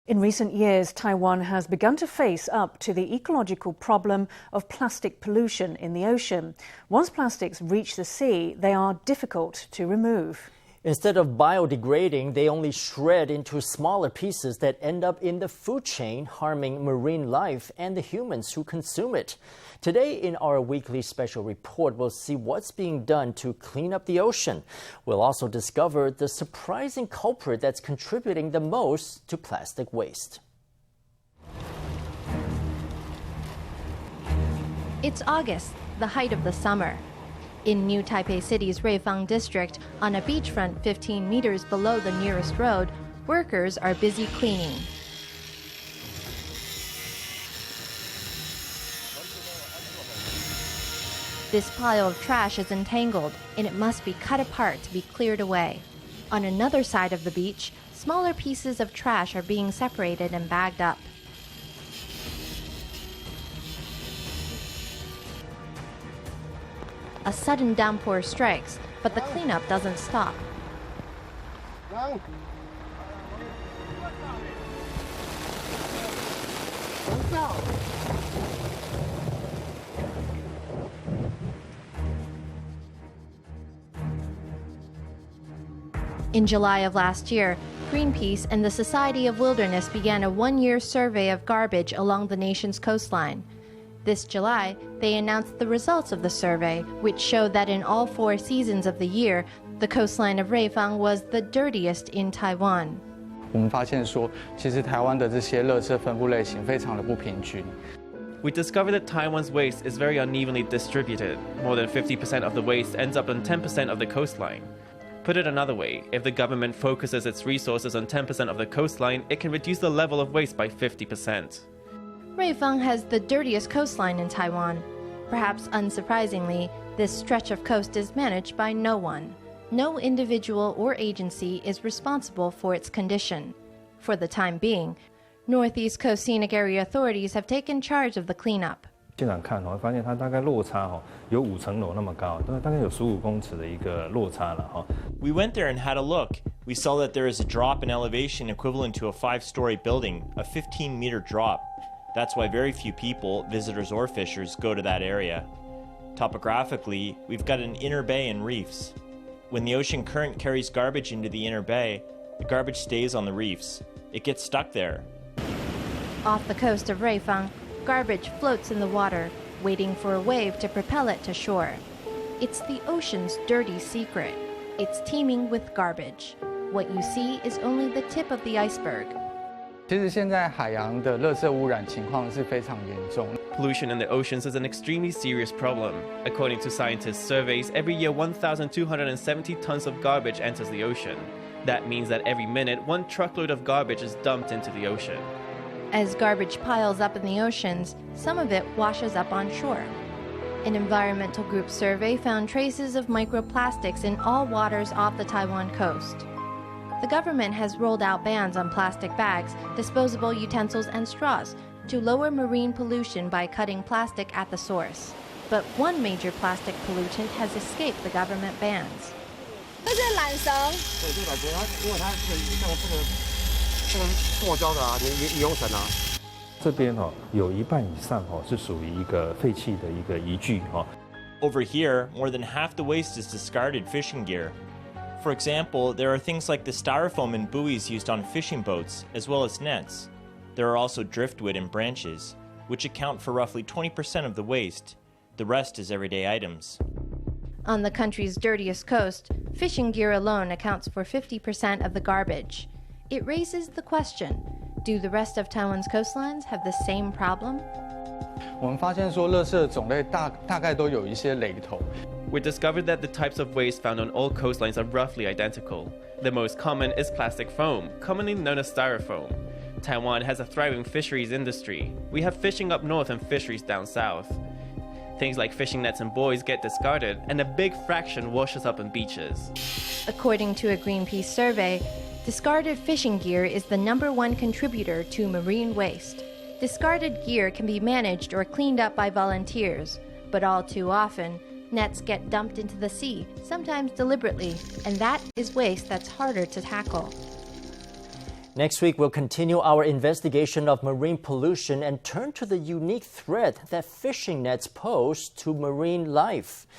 In recent years, Taiwan has begun to face up to the ecological problem of plastic pollution in the ocean. Once plastics reach the sea, they are difficult to remove. Instead of biodegrading, they only shred into smaller pieces that end up in the food chain, harming marine life and the humans who consume it. Today, in our weekly special report, we'll see what's being done to clean up the ocean. We'll also discover the surprising culprit that's contributing the most to plastic waste. It's August, the height of the summer. In New Taipei City's Rueifang district, on a beachfront 15 meters below the nearest road, workers are busy cleaning. This pile of trash is entangled, and it must be cut apart to be cleared away. On another side of the beach, smaller pieces of trash are being separated and bagged up. A sudden downpour strikes, but the cleanup doesn't stop. In July of last year, Greenpeace and the Society of Wilderness began a one-year survey of garbage along the nation's coastline. This July, they announced the results of the survey, which showed that in all 4 seasons of the year, the coastline of Rueifang was the dirtiest in Taiwan. 我们发现说，其实台湾的这些垃圾分布类型非常的不平均。 We discovered that Taiwan's waste is very unevenly distributed. More than 50% of the waste ends up on 10% of the coastline. Put it another way, if the government focuses its resources on 10% of the coastline, it can reduce the level of waste by 50%. Rueifang has the dirtiest coastline in Taiwan. Perhaps unsurprisingly, this stretch of coast is managed by no one. No individual or agency is responsible for its condition. For the time being, Northeast Coast Scenic Area authorities have taken charge of the cleanup. 现场看会发现它大概落差有5层楼那么高，大概有15公尺的一个落差了哈。 We went there and had a look. We saw that there is a drop in elevation equivalent to a 5-story building, a 15-meter drop. That's why very few people, visitors or fishers, go to that area. Topographically, we've got an inner bay and reefs. When the ocean current carries garbage into the inner bay, the garbage stays on the reefs. It gets stuck there. Off the coast of Rueifang, garbage floats in the water, waiting for a wave to propel it to shore. It's the ocean's dirty secret. It's teeming with garbage. What you see is only the tip of the iceberg. 其实现在海洋的垃圾污染情况是非常严重。 Pollution in the oceans is an extremely serious problem. According to scientists' surveys, every year 1,270 tons of garbage enters the ocean. That means that every minute, 1 truckload of garbage is dumped into the ocean. As garbage piles up in the oceans, some of it washes up on shore. An environmental group survey found traces of microplastics in all waters off the Taiwan coast. The government has rolled out bans on plastic bags, disposable utensils, and straws to lower marine pollution by cutting plastic at the source. But one major plastic pollutant has escaped the government bans. 这是缆绳。对，这缆绳它因为它是像这个塑胶的啊，尼龙绳啊。这边有一半以上是属于一个废弃的一个渔具哈。 Over here, more than half the waste is discarded fishing gear. For example, there are things like the styrofoam and buoys used on fishing boats, as well as nets. There are also driftwood and branches, which account for roughly 20% of the waste. The rest is everyday items. On the country's dirtiest coast, fishing gear alone accounts for 50% of the garbage. It raises the question, do the rest of Taiwan's coastlines have the same problem? 我们发现说，垃圾的种类大概都有一些雷同。 We discovered that the types of waste found on all coastlines are roughly identical. The most common is plastic foam, commonly known as styrofoam. Taiwan has a thriving fisheries industry. We have fishing up north and fisheries down south. Things like fishing nets and buoys get discarded, and a big fraction washes up on beaches. According to a Greenpeace survey, discarded fishing gear is the #1 contributor to marine waste. Discarded gear can be managed or cleaned up by volunteers, but all too often, nets get dumped into the sea, sometimes deliberately, and that is waste that's harder to tackle. Next week, we'll continue our investigation of marine pollution and turn to the unique threat that fishing nets pose to marine life.